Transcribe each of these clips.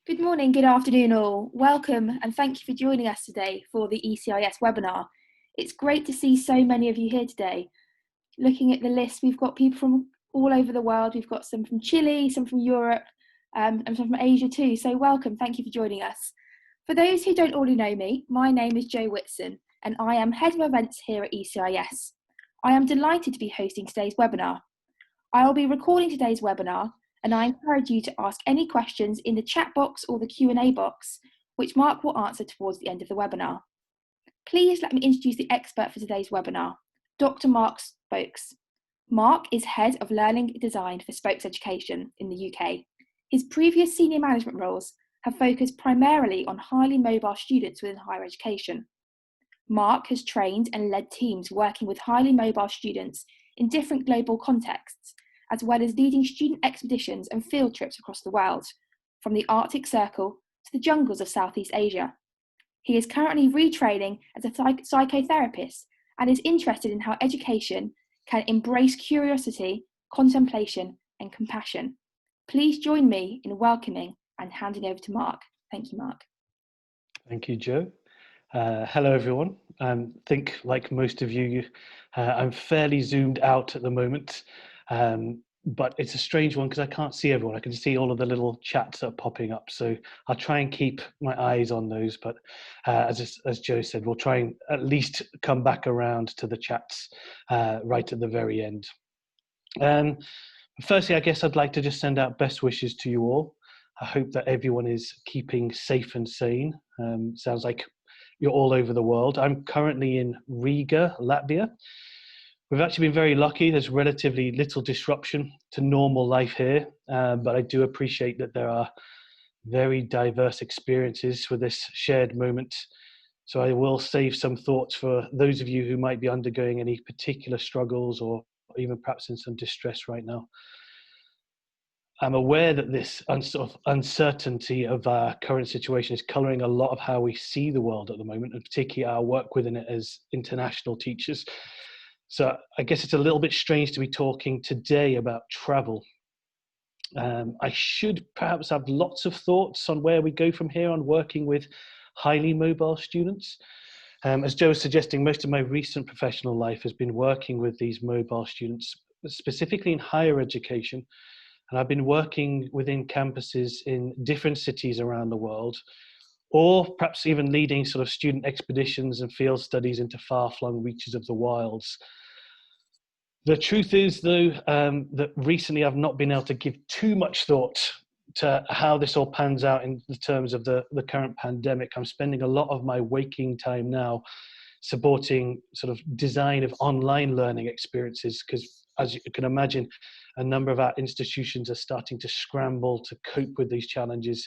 Good morning, good afternoon all. Welcome and thank you for joining us today for the ECIS webinar. It's great to see so many of you here today. Looking at the list, we've got people from all over the world. We've got some from Chile, some from Europe, and some from Asia too. So welcome, thank you for joining us. For those who don't already know me, my name is Jo Whitson and I am Head of Events here at ECIS. I am delighted to be hosting today's webinar. I will be recording today's webinar and I encourage you to ask any questions in the chat box or the Q&A box, which Mark will answer towards the end of the webinar. Please let me introduce the expert for today's webinar, Dr. Mark Spokes. Mark is Head of Learning Design for Spokes Education in the UK. His previous senior management roles have focused primarily on highly mobile students within higher education. Mark has trained and led teams working with highly mobile students in different global contexts, as well as leading student expeditions and field trips across the world, from the Arctic Circle to the jungles of Southeast Asia. He is currently retraining as a psychotherapist and is interested in how education can embrace curiosity, contemplation, and compassion. Please join me in welcoming and handing over to Mark. Thank you, Mark. Thank you, Jo. Hello, everyone. I think, like most of you, I'm fairly zoomed out at the moment. But it's a strange one because I can't see everyone. I can see all of the little chats that are popping up. So I'll try and keep my eyes on those. But as Jo said, we'll try and at least come back around to the chats right at the very end. Firstly, I guess I'd like to just send out best wishes to you all. I hope that everyone is keeping safe and sane. Sounds like you're all over the world. I'm currently in Riga, Latvia. We've actually been very lucky. There's relatively little disruption to normal life here, but I do appreciate that there are very diverse experiences with this shared moment. So I will save some thoughts for those of you who might be undergoing any particular struggles or even perhaps in some distress right now. I'm aware that this sort of uncertainty of our current situation is colouring a lot of how we see the world at the moment, and particularly our work within it as international teachers. So I guess it's a little bit strange to be talking today about travel. I should perhaps have lots of thoughts on where we go from here on working with highly mobile students. As Jo was suggesting, most of my recent professional life has been working with these mobile students, specifically in higher education. And I've been working within campuses in different cities around the world, or perhaps even leading sort of student expeditions and field studies into far-flung reaches of the wilds. The truth is, though, that recently I've not been able to give too much thought to how this all pans out in the terms of the current pandemic. I'm spending a lot of my waking time now supporting sort of design of online learning experiences, because as you can imagine, a number of our institutions are starting to scramble to cope with these challenges,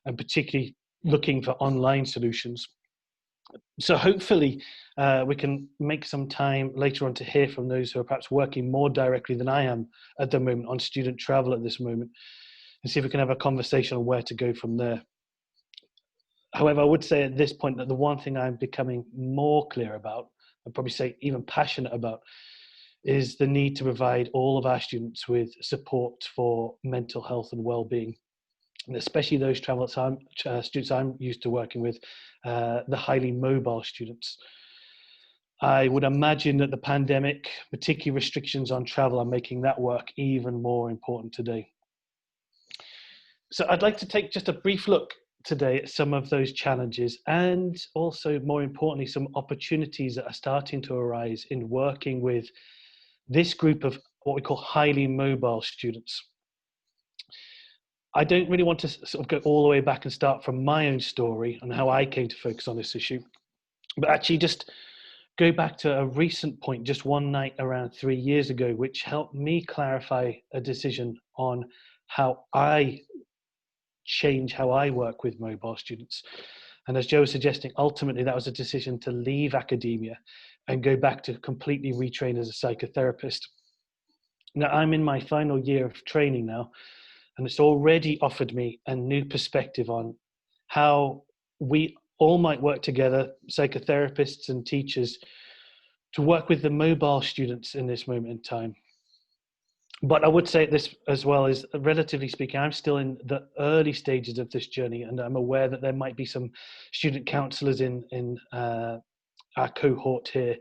and particularly looking for online solutions. So hopefully we can make some time later on to hear from those who are perhaps working more directly than I am at the moment on student travel at this moment, and see if we can have a conversation on where to go from there. However, I would say at this point that the one thing I'm becoming more clear about, I'd probably say even passionate about, is the need to provide all of our students with support for mental health and well-being, and especially those students I'm used to working with, the highly mobile students. I would imagine that the pandemic, particularly restrictions on travel, are making that work even more important today. So I'd like to take just a brief look today at some of those challenges, and also, more importantly, some opportunities that are starting to arise in working with this group of what we call highly mobile students. I don't really want to sort of go all the way back and start from my own story and how I came to focus on this issue, but actually just go back to a recent point, just one night around 3 years ago, which helped me clarify a decision on how I change how I work with mobile students. And as Jo was suggesting, ultimately that was a decision to leave academia and go back to completely retrain as a psychotherapist. Now I'm in my final year of training now, and it's already offered me a new perspective on how we all might work together, psychotherapists and teachers, to work with the mobile students in this moment in time. But I would say this as well is, relatively speaking, I'm still in the early stages of this journey, and I'm aware that there might be some student counsellors in our cohort here.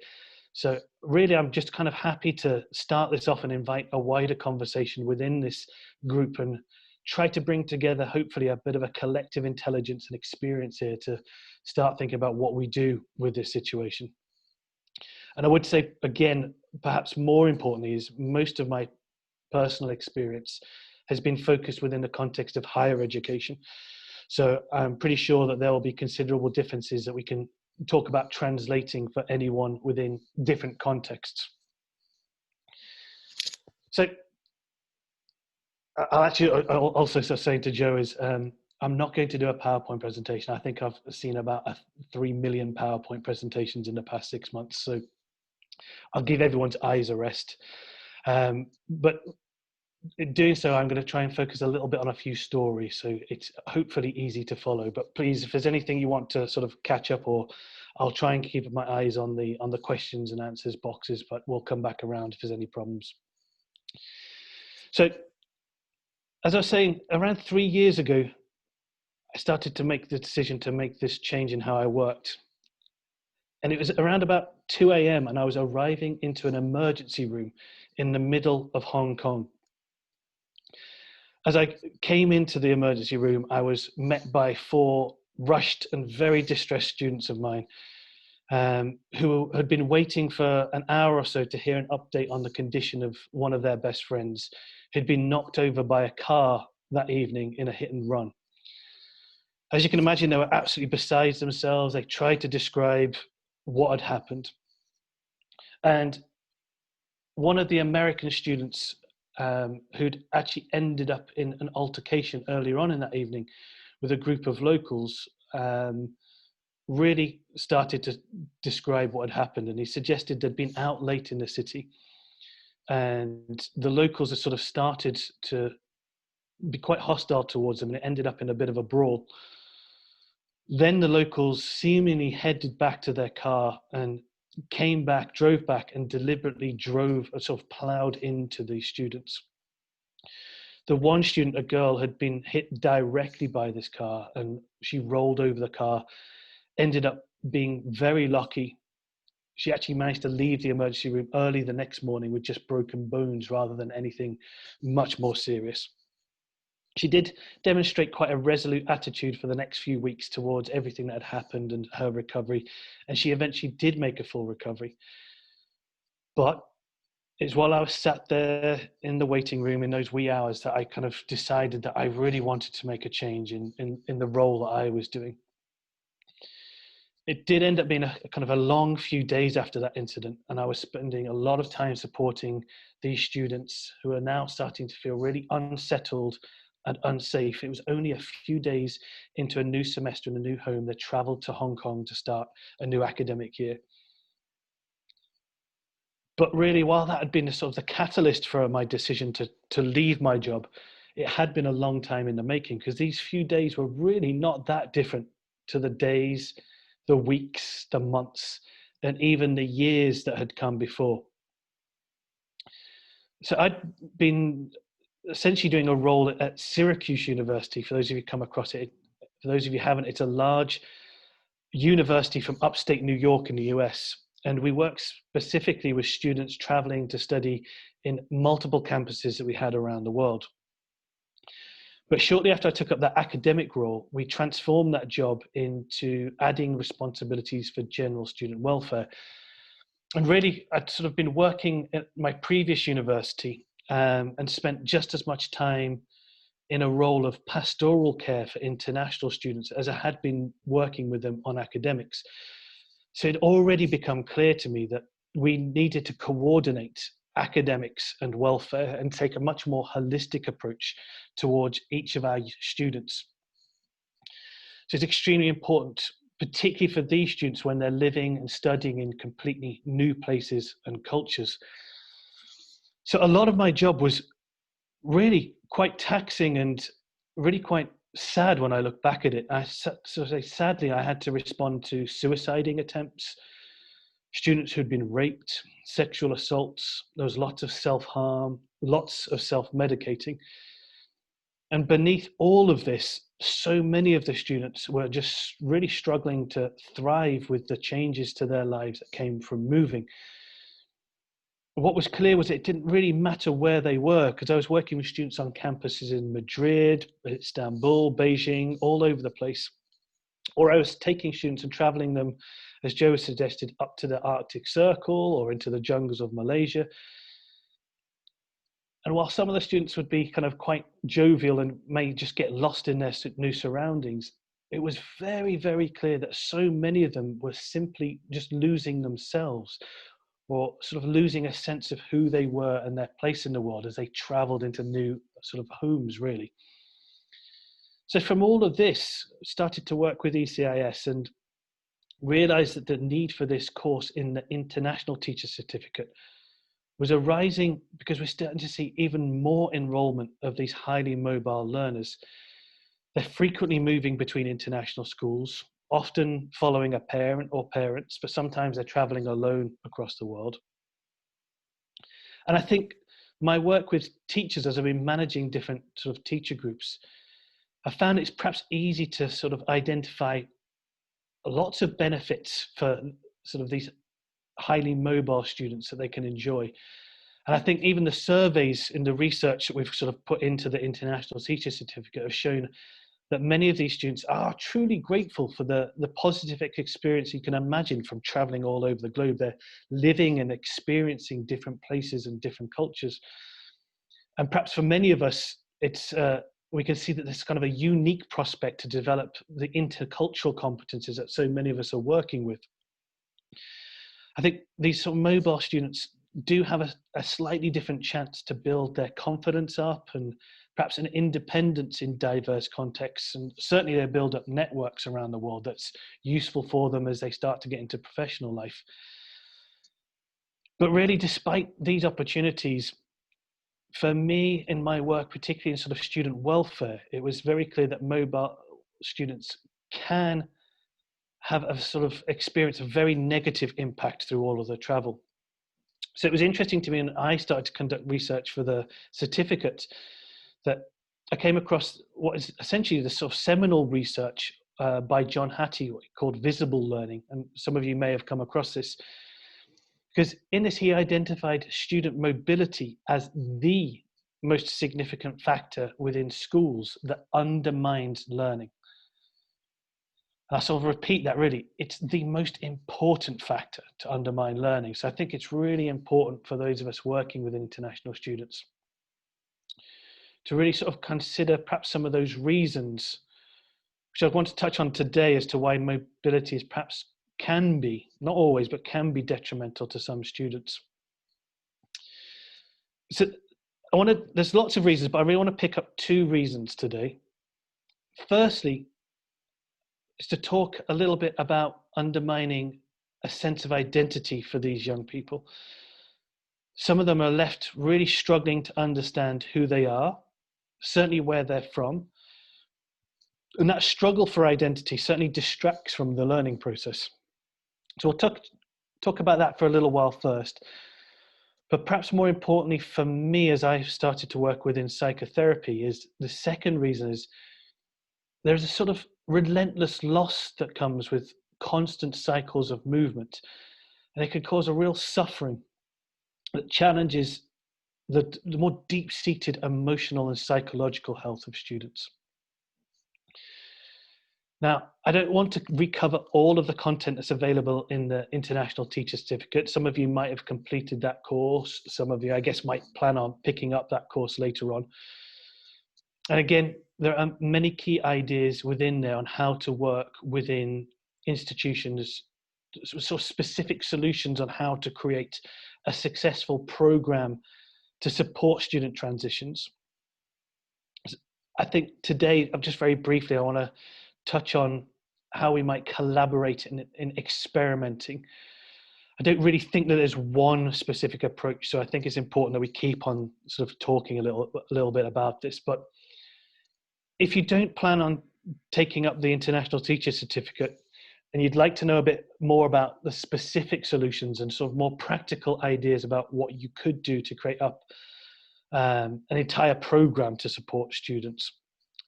So really, I'm just kind of happy to start this off and invite a wider conversation within this group and try to bring together, hopefully, a bit of a collective intelligence and experience here to start thinking about what we do with this situation. And I would say, again, perhaps more importantly, is most of my personal experience has been focused within the context of higher education. So I'm pretty sure that there will be considerable differences that we can talk about translating for anyone within different contexts. So I'll also say to Joe is, I'm not going to do a PowerPoint presentation. I think I've seen about 3 million PowerPoint presentations in the past 6 months. So I'll give everyone's eyes a rest. But in doing so, I'm going to try and focus a little bit on a few stories, so it's hopefully easy to follow. But please, if there's anything you want to sort of catch up, or I'll try and keep my eyes on the questions and answers boxes, but we'll come back around if there's any problems. So, as I was saying, around 3 years ago, I started to make the decision to make this change in how I worked. And it was around about 2 a.m. and I was arriving into an emergency room in the middle of Hong Kong. As I came into the emergency room, I was met by 4 rushed and very distressed students of mine, who had been waiting for an hour or so to hear an update on the condition of one of their best friends who'd been knocked over by a car that evening in a hit and run. As you can imagine, they were absolutely beside themselves. They tried to describe what had happened. And one of the American students, who'd actually ended up in an altercation earlier on in that evening with a group of locals, really started to describe what had happened. And he suggested they'd been out late in the city and the locals had sort of started to be quite hostile towards them, and it ended up in a bit of a brawl. Then the locals seemingly headed back to their car and drove back and deliberately sort of plowed into these students. The one student, a girl, had been hit directly by this car and she rolled over the car, ended up being very lucky. She actually managed to leave the emergency room early the next morning with just broken bones rather than anything much more serious. She did demonstrate quite a resolute attitude for the next few weeks towards everything that had happened and her recovery, and she eventually did make a full recovery. But it's while I was sat there in the waiting room in those wee hours that I kind of decided that I really wanted to make a change in the role that I was doing. It did end up being a kind of a long few days after that incident, and I was spending a lot of time supporting these students who are now starting to feel really unsettled and unsafe. It was only a few days into a new semester in a new home. They traveled to Hong Kong to start a new academic year. But really, while that had been sort of the catalyst for my decision to leave my job, it had been a long time in the making, because these few days were really not that different to the days, the weeks, the months, and even the years that had come before. So I'd been essentially doing a role at Syracuse University. For those of you who come across it, for those of you who haven't, it's a large university from upstate New York in the US. And we work specifically with students traveling to study in multiple campuses that we had around the world. But shortly after I took up that academic role, we transformed that job into adding responsibilities for general student welfare. And really, I'd sort of been working at my previous university and spent just as much time in a role of pastoral care for international students as I had been working with them on academics. So it already become clear to me that we needed to coordinate academics and welfare and take a much more holistic approach towards each of our students. So it's extremely important, particularly for these students when they're living and studying in completely new places and cultures. So a lot of my job was really quite taxing and really quite sad when I look back at it. Sadly, I had to respond to suiciding attempts, students who'd been raped, sexual assaults. There was lots of self-harm, lots of self-medicating. And beneath all of this, so many of the students were just really struggling to thrive with the changes to their lives that came from moving. What was clear was it didn't really matter where they were, because I was working with students on campuses in Madrid, Istanbul, Beijing, all over the place. Or I was taking students and traveling them, as Joe suggested, up to the Arctic Circle or into the jungles of Malaysia. And while some of the students would be kind of quite jovial and may just get lost in their new surroundings, it was very, very clear that so many of them were simply just losing themselves, or sort of losing a sense of who they were and their place in the world as they traveled into new sort of homes, really. So from all of this, started to work with ECIS and realized that the need for this course in the International Teacher Certificate was arising because we're starting to see even more enrollment of these highly mobile learners. They're frequently moving between international schools, often following a parent or parents, but sometimes they're traveling alone across the world. And I think my work with teachers, as I've been managing different sort of teacher groups, I found it's perhaps easy to sort of identify lots of benefits for sort of these highly mobile students that they can enjoy. And I think even the surveys in the research that we've sort of put into the International Teacher Certificate have shown that many of these students are truly grateful for the positive experience you can imagine from traveling all over the globe. They're living and experiencing different places and different cultures. And perhaps for many of us, it's we can see that there's kind of a unique prospect to develop the intercultural competences that so many of us are working with. I think these sort of mobile students do have a slightly different chance to build their confidence up and perhaps an independence in diverse contexts, and certainly they build up networks around the world that's useful for them as they start to get into professional life. But really, despite these opportunities, for me in my work, particularly in sort of student welfare, it was very clear that mobile students can have a sort of experience a very negative impact through all of the travel. So it was interesting to me, and I started to conduct research for the certificate, that I came across what is essentially the sort of seminal research by John Hattie called visible learning. And some of you may have come across this, because in this he identified student mobility as the most significant factor within schools that undermines learning. And I sort of repeat that, really, it's the most important factor to undermine learning. So I think it's really important for those of us working with international students to really sort of consider perhaps some of those reasons, which I want to touch on today, as to why mobility is perhaps can be, not always, but can be detrimental to some students. So there's lots of reasons, but I really want to pick up two reasons today. Firstly, is to talk a little bit about undermining a sense of identity for these young people. Some of them are left really struggling to understand who they are, certainly where they're from. And that struggle for identity certainly distracts from the learning process. So we'll talk about that for a little while first. But perhaps more importantly for me, as I've started to work within psychotherapy, is the second reason is there's a sort of relentless loss that comes with constant cycles of movement. And it can cause a real suffering that challenges the more deep-seated emotional and psychological health of students. Now, I don't want to recover all of the content that's available in the International Teacher Certificate. Some of you might have completed that course. Some of you, I guess, might plan on picking up that course later on. And again, there are many key ideas within there on how to work within institutions, sort of specific solutions on how to create a successful program to support student transitions. I think today, just very briefly, I want to touch on how we might collaborate in experimenting. I don't really think that there's one specific approach, so I think it's important that we keep on sort of talking a little bit about this. But if you don't plan on taking up the International Teacher Certificate and you'd like to know a bit more about the specific solutions and sort of more practical ideas about what you could do to create up an entire program to support students.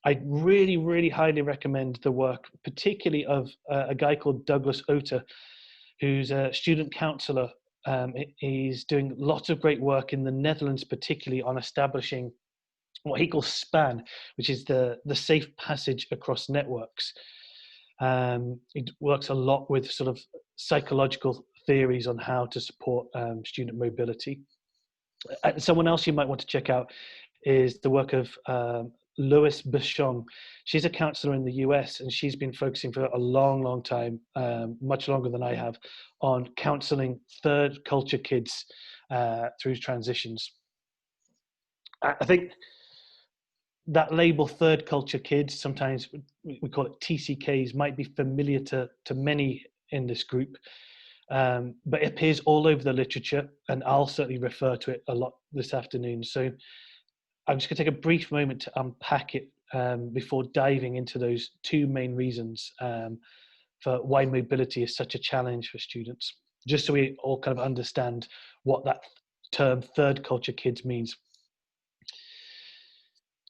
I really, really highly recommend the work, particularly of a guy called Douglas Otter, who's a student counsellor. He's doing lots of great work in the Netherlands, particularly on establishing what he calls SPAN, which is the safe passage across networks. It works a lot with sort of psychological theories on how to support student mobility. Someone else you might want to check out is the work of Louise Bichon. She's a counselor in the US, and she's been focusing for a long, long time, much longer than I have, on counseling third culture kids through transitions. I think that label third culture kids, sometimes we call it TCKs, might be familiar to many in this group, but it appears all over the literature, and I'll certainly refer to it a lot this afternoon. So I'm just going to take a brief moment to unpack it before diving into those two main reasons for why mobility is such a challenge for students, just so we all kind of understand what that term third culture kids means.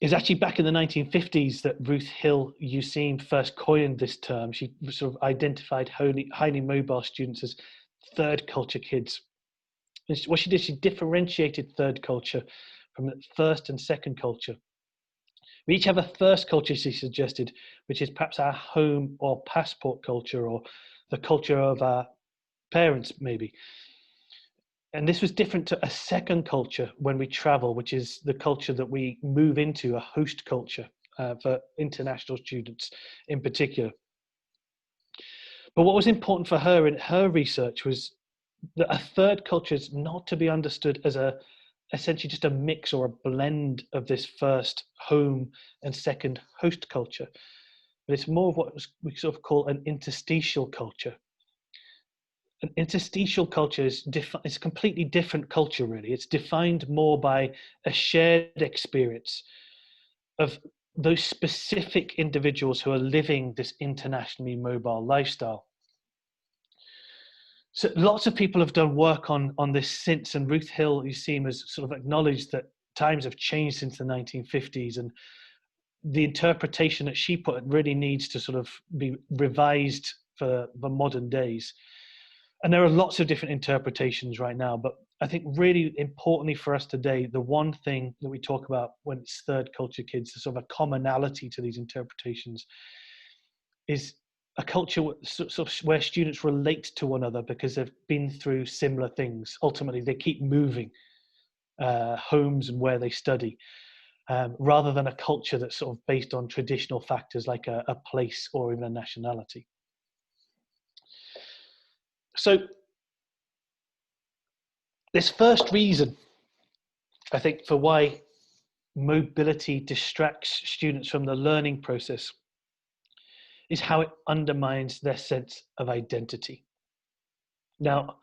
It's actually back in the 1950s that Ruth Hill Useem first coined this term. She sort of identified highly mobile students as third culture kids. And what she did, she differentiated third culture from first and second culture. We each have a first culture, she suggested, which is perhaps our home or passport culture, or the culture of our parents, maybe. And this was different to a second culture when we travel, which is the culture that we move into, a host culture for international students in particular. But what was important for her in her research was that a third culture is not to be understood as essentially just a mix or a blend of this first home and second host culture, but it's more of what we sort of call an interstitial culture. An interstitial culture is a completely different culture, really. It's defined more by a shared experience of those specific individuals who are living this internationally mobile lifestyle. So lots of people have done work on this since, and Ruth Hill Useem has sort of acknowledged that times have changed since the 1950s, and the interpretation that she put really needs to sort of be revised for the modern days. And there are lots of different interpretations right now, but I think really importantly for us today, the one thing that we talk about when it's third culture kids, the sort of a commonality to these interpretations, is a culture sort of where students relate to one another because they've been through similar things. Ultimately, they keep moving homes and where they study, rather than a culture that's sort of based on traditional factors like a place or even a nationality. So this first reason, I think, for why mobility distracts students from the learning process is how it undermines their sense of identity. Now,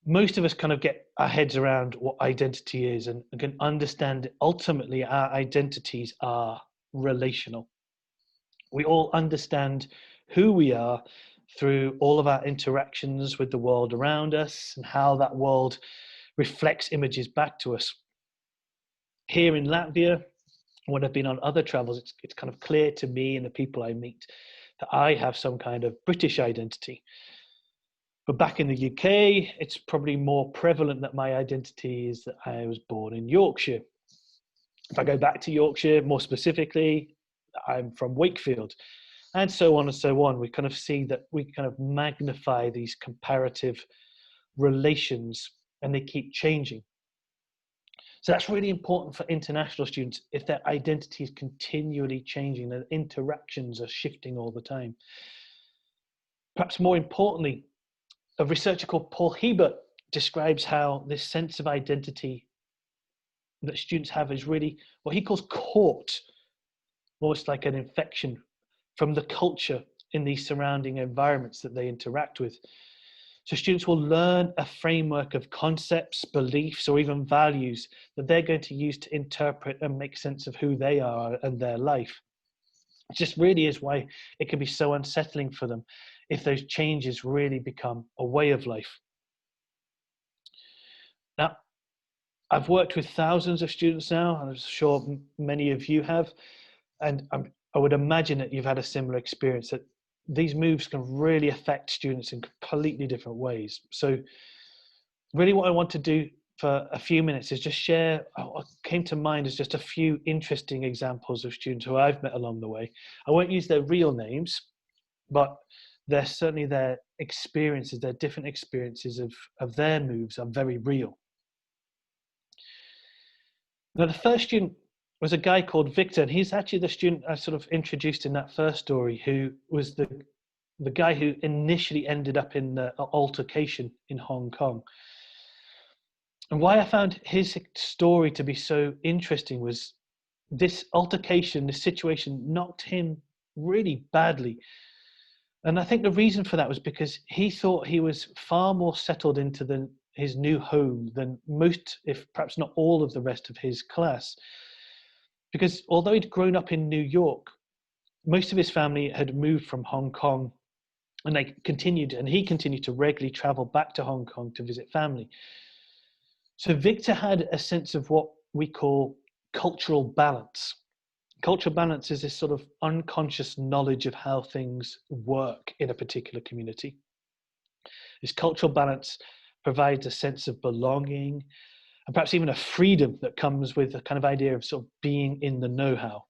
most of us kind of get our heads around what identity is and can understand ultimately our identities are relational. We all understand who we are through all of our interactions with the world around us and how that world reflects images back to us. Here in Latvia, when I've been on other travels, it's kind of clear to me and the people I meet that I have some kind of British identity. But back in the UK, it's probably more prevalent that my identity is that I was born in Yorkshire. If I go back to Yorkshire, more specifically, I'm from Wakefield, and so on and so on. We kind of see that we kind of magnify these comparative relations, and they keep changing. So that's really important for international students if their identity is continually changing, their interactions are shifting all the time. Perhaps more importantly, a researcher called Paul Hebert describes how this sense of identity that students have is really what he calls caught, almost like an infection from the culture in these surrounding environments that they interact with. So students will learn a framework of concepts, beliefs, or even values that they're going to use to interpret and make sense of who they are and their life. It just really is why it can be so unsettling for them if those changes really become a way of life. Now, I've worked with thousands of students now, and I'm sure many of you have, and I would imagine that you've had a similar experience, that these moves can really affect students in completely different ways. So really what I want to do for a few minutes is just share what came to mind as just a few interesting examples of students who I've met along the way. I won't use their real names, but they're certainly their experiences, their different experiences of their moves are very real. Now, the first student was a guy called Victor, and he's actually the student I sort of introduced in that first story, who was the guy who initially ended up in the altercation in Hong Kong. And why I found his story to be so interesting was this altercation, this situation knocked him really badly. And I think the reason for that was because he thought he was far more settled into his new home than most, if perhaps not all, of the rest of his class. Because although he'd grown up in New York, most of his family had moved from Hong Kong, and he continued to regularly travel back to Hong Kong to visit family. So Victor had a sense of what we call cultural balance. Cultural balance is this sort of unconscious knowledge of how things work in a particular community. This cultural balance provides a sense of belonging and perhaps even a freedom that comes with a kind of idea of sort of being in the know-how.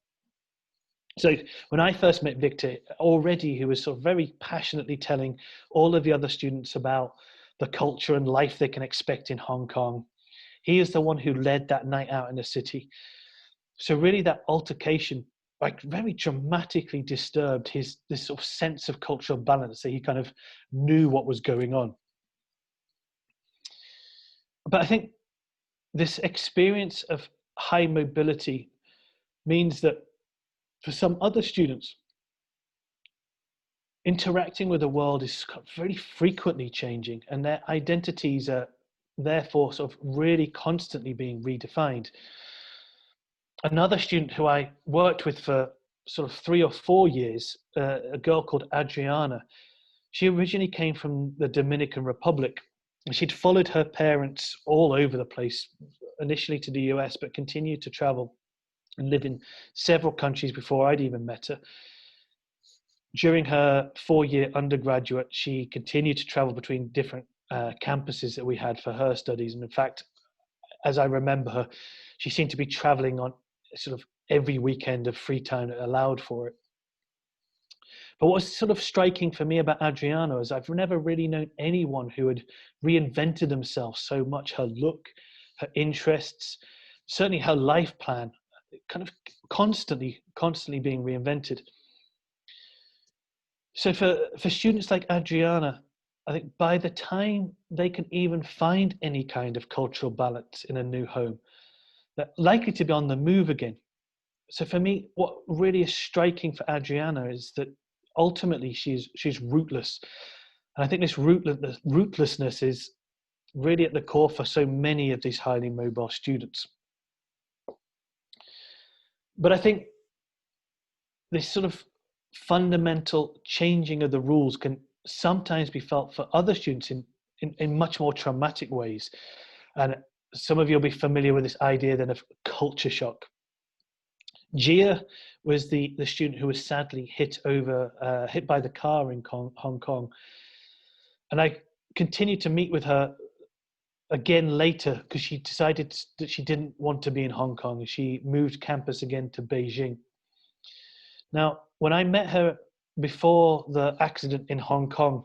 So when I first met Victor, already he was sort of very passionately telling all of the other students about the culture and life they can expect in Hong Kong. He is the one who led that night out in the city. So really that altercation like very dramatically disturbed this sort of sense of cultural balance, that he kind of knew what was going on. But I think this experience of high mobility means that for some other students, interacting with the world is very frequently changing, and their identities are therefore sort of really constantly being redefined. Another student who I worked with for sort of 3 or 4 years, a girl called Adriana, she originally came from the Dominican Republic. She'd followed her parents all over the place, initially to the US, but continued to travel and live in several countries before I'd even met her. During her 4-year undergraduate, she continued to travel between different campuses that we had for her studies. And in fact, as I remember her, she seemed to be traveling on sort of every weekend of free time that allowed for it. But what was sort of striking for me about Adriana is I've never really known anyone who had reinvented themselves so much. Her look, her interests, certainly her life plan, kind of constantly being reinvented. So for students like Adriana, I think by the time they can even find any kind of cultural balance in a new home, they're likely to be on the move again. So for me, what really is striking for Adriana is that ultimately she's rootless. And I think this rootlessness is really at the core for so many of these highly mobile students. But I think this sort of fundamental changing of the rules can sometimes be felt for other students in much more traumatic ways. And some of you will be familiar with this idea then of culture shock. Gia was the student who was sadly hit by the car in Hong Kong. And I continued to meet with her again later because she decided that she didn't want to be in Hong Kong, and she moved campus again to Beijing. Now, when I met her before the accident in Hong Kong,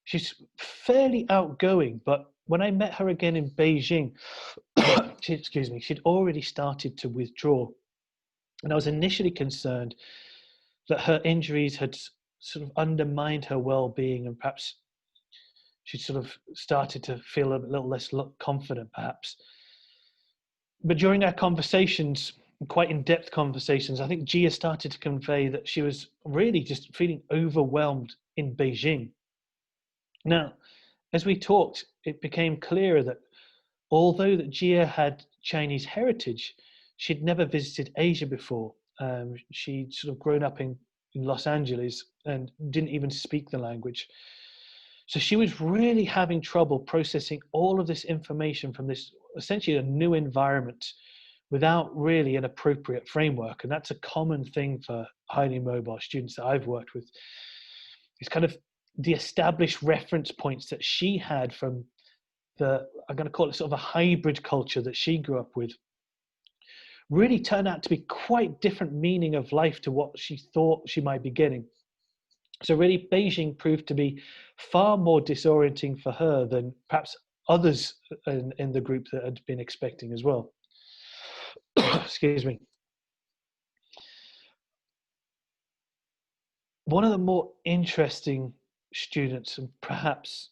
she's fairly outgoing, but when I met her again in Beijing, she'd already started to withdraw. And I was initially concerned that her injuries had sort of undermined her well-being, and perhaps she sort of started to feel a little less confident, perhaps. But during our conversations, quite in-depth conversations, I think Gia started to convey that she was really just feeling overwhelmed in Beijing. Now, as we talked, it became clearer that although that Gia had Chinese heritage, she'd never visited Asia before. She'd sort of grown up in Los Angeles and didn't even speak the language. So she was really having trouble processing all of this information from this essentially a new environment without really an appropriate framework. And that's a common thing for highly mobile students that I've worked with. It's kind of the established reference points that she had from I'm going to call it sort of a hybrid culture that she grew up with, really turned out to be quite different meaning of life to what she thought she might be getting. So really Beijing proved to be far more disorienting for her than perhaps others in the group that had been expecting as well. Excuse me. One of the more interesting students, and perhaps,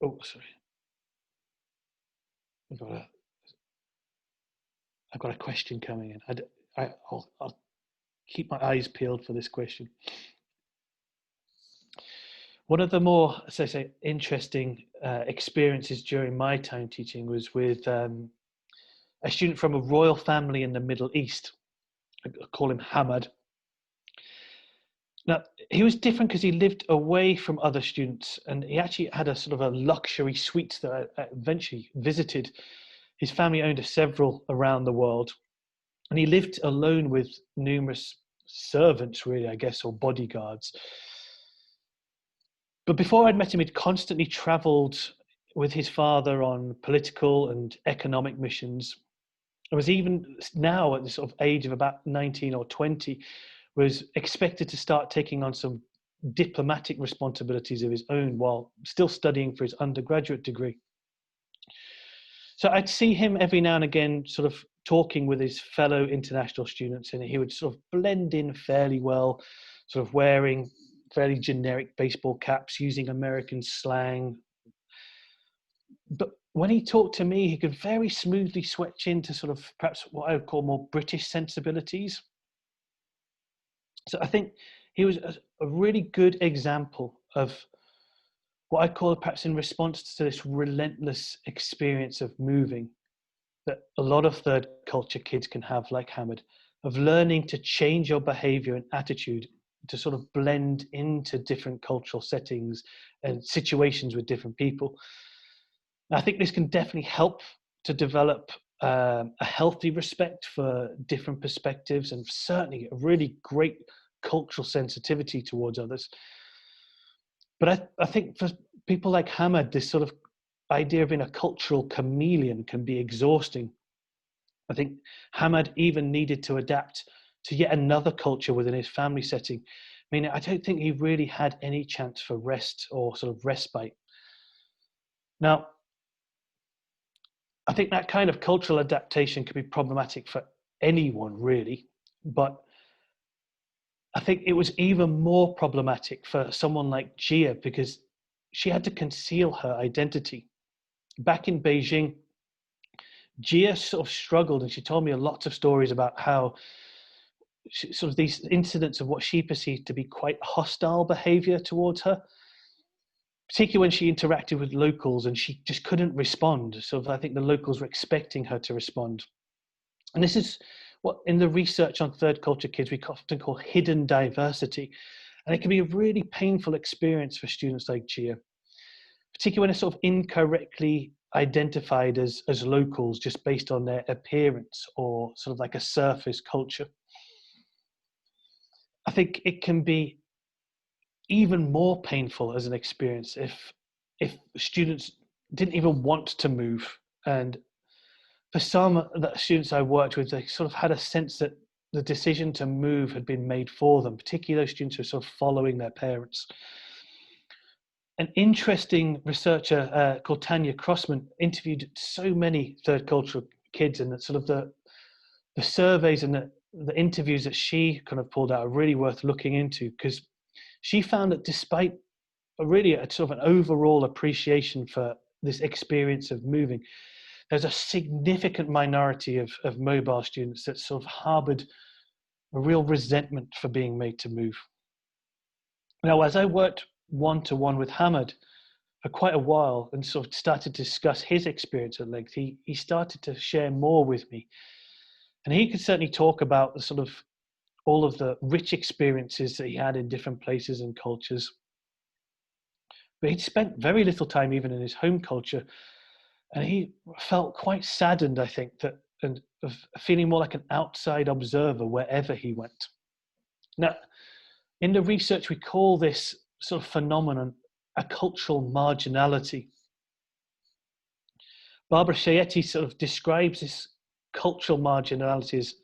oh, sorry, I've got a question coming in. I'll keep my eyes peeled for this question. One of the more, as I say, interesting experiences during my time teaching was with a student from a royal family in the Middle East. I call him Hamad. Now, he was different because he lived away from other students, and he actually had a sort of a luxury suite that I eventually visited. His family owned several around the world, and he lived alone with numerous servants, really, I guess, or bodyguards. But before I'd met him, he'd constantly traveled with his father on political and economic missions. I was even now at the sort of age of about 19 or 20, was expected to start taking on some diplomatic responsibilities of his own while still studying for his undergraduate degree. So I'd see him every now and again sort of talking with his fellow international students, and he would sort of blend in fairly well, sort of wearing fairly generic baseball caps, using American slang. But when he talked to me, he could very smoothly switch into sort of perhaps what I would call more British sensibilities. So I think he was a really good example of what I call perhaps in response to this relentless experience of moving that a lot of third culture kids can have, like Hamad, of learning to change your behavior and attitude to sort of blend into different cultural settings and situations with different people. I think this can definitely help to develop a healthy respect for different perspectives, and certainly a really great cultural sensitivity towards others. But I think for people like Hamad, this sort of idea of being a cultural chameleon can be exhausting. I think Hamad even needed to adapt to yet another culture within his family setting. I mean, I don't think he really had any chance for rest or sort of respite. Now, I think that kind of cultural adaptation can be problematic for anyone, really. But I think it was even more problematic for someone like Jia because she had to conceal her identity. Back in Beijing, Jia sort of struggled, and she told me lots of stories about how sort of these incidents of what she perceived to be quite hostile behavior towards her, particularly when she interacted with locals and she just couldn't respond. So I think the locals were expecting her to respond. And this is what in the research on third culture kids, we often call hidden diversity. And it can be a really painful experience for students like Jia, particularly when it's sort of incorrectly identified as locals just based on their appearance or sort of like a surface culture. I think it can be even more painful as an experience if students didn't even want to move. And for some of the students I worked with, they sort of had a sense that the decision to move had been made for them, particularly those students who are sort of following their parents. An interesting researcher called Tanya Crossman interviewed so many third cultural kids, and that sort of the surveys and the interviews that she kind of pulled out are really worth looking into, because she found that despite a sort of an overall appreciation for this experience of moving, there's a significant minority of mobile students that sort of harbored a real resentment for being made to move. Now, as I worked one-to-one with Hamad for quite a while and sort of started to discuss his experience at length, he started to share more with me. And he could certainly talk about the sort of all of the rich experiences that he had in different places and cultures. but he'd spent very little time even in his home culture, and he felt quite saddened, I think, and of feeling more like an outside observer wherever he went. Now, in the research, we call this sort of phenomenon a cultural marginality. Barbara Chaetti sort of describes this cultural marginality as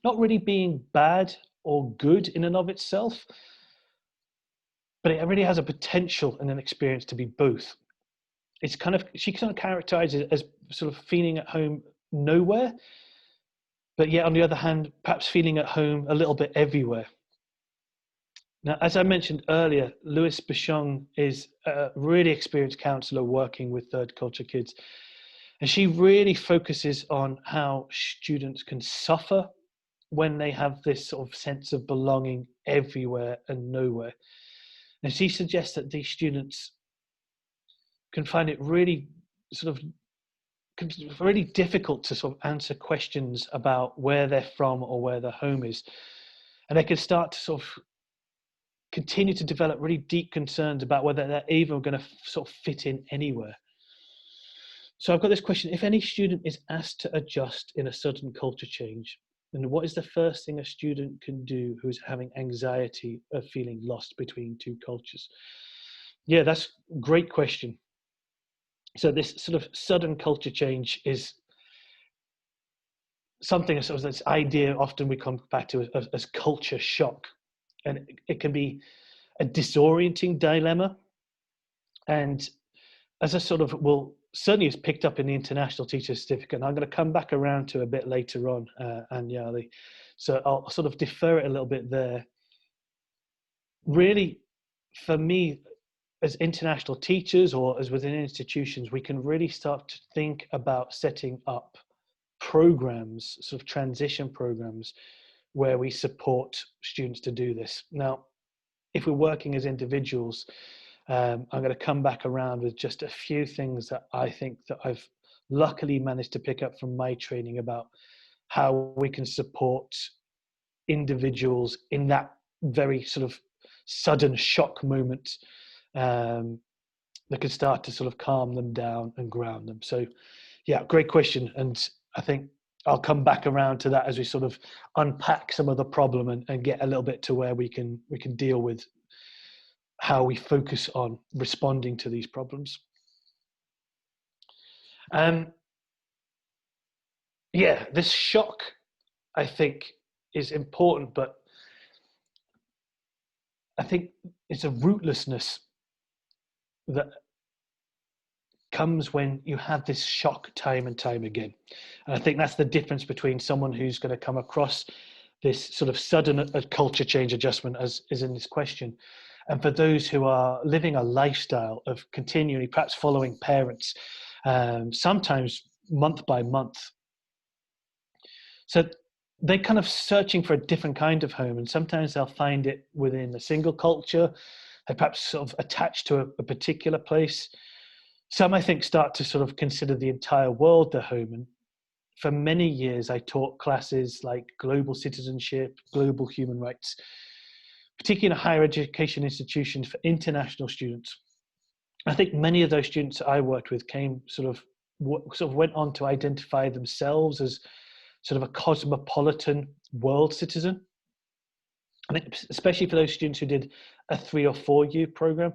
not really being bad or good in and of itself, but it really has a potential and an experience to be both. It's kind of, she kind of characterizes it as sort of feeling at home nowhere, but yet on the other hand, perhaps feeling at home a little bit everywhere. Now, as I mentioned earlier, Louise Bichon is a really experienced counsellor working with third culture kids. And she really focuses on how students can suffer when they have this sort of sense of belonging everywhere and nowhere. And she suggests that these students can find it really really difficult to sort of answer questions about where they're from or where their home is. And they can start to sort of continue to develop really deep concerns about whether they're even going to sort of fit in anywhere. So I've got this question: if any student is asked to adjust in a sudden culture change, then what is the first thing a student can do who's having anxiety of feeling lost between two cultures? Yeah, that's a great question. So this sort of sudden culture change is something, sort of this idea often we come back to as culture shock. And it can be a disorienting dilemma. And as I sort of will certainly is picked up in the International Teacher Certificate, and I'm going to come back around to a bit later on, Anjali. So I'll sort of defer it a little bit there. Really, for me, as international teachers or as within institutions, we can really start to think about setting up programs, sort of transition programs, where we support students to do this. Now, if we're working as individuals, I'm going to come back around with just a few things that I think that I've luckily managed to pick up from my training about how we can support individuals in that very sort of sudden shock moment that can start to sort of calm them down and ground them. So yeah, great question. And I think I'll come back around to that as we sort of unpack some of the problem and get a little bit to where we can deal with how we focus on responding to these problems. Yeah, this shock, I think, is important, but I think it's a rootlessness that comes when you have this shock time and time again. And I think that's the difference between someone who's going to come across this sort of sudden culture change adjustment, as is in this question, and for those who are living a lifestyle of continually perhaps following parents, sometimes month by month. So they're kind of searching for a different kind of home, and sometimes they'll find it within a single culture. They're perhaps sort of attached to a particular place. Some, I think, start to sort of consider the entire world their home. And for many years, I taught classes like global citizenship, global human rights, particularly in higher education institutions for international students. I think many of those students I worked with came sort of went on to identify themselves as sort of a cosmopolitan world citizen. And especially for those students who did a 3 or 4 year program,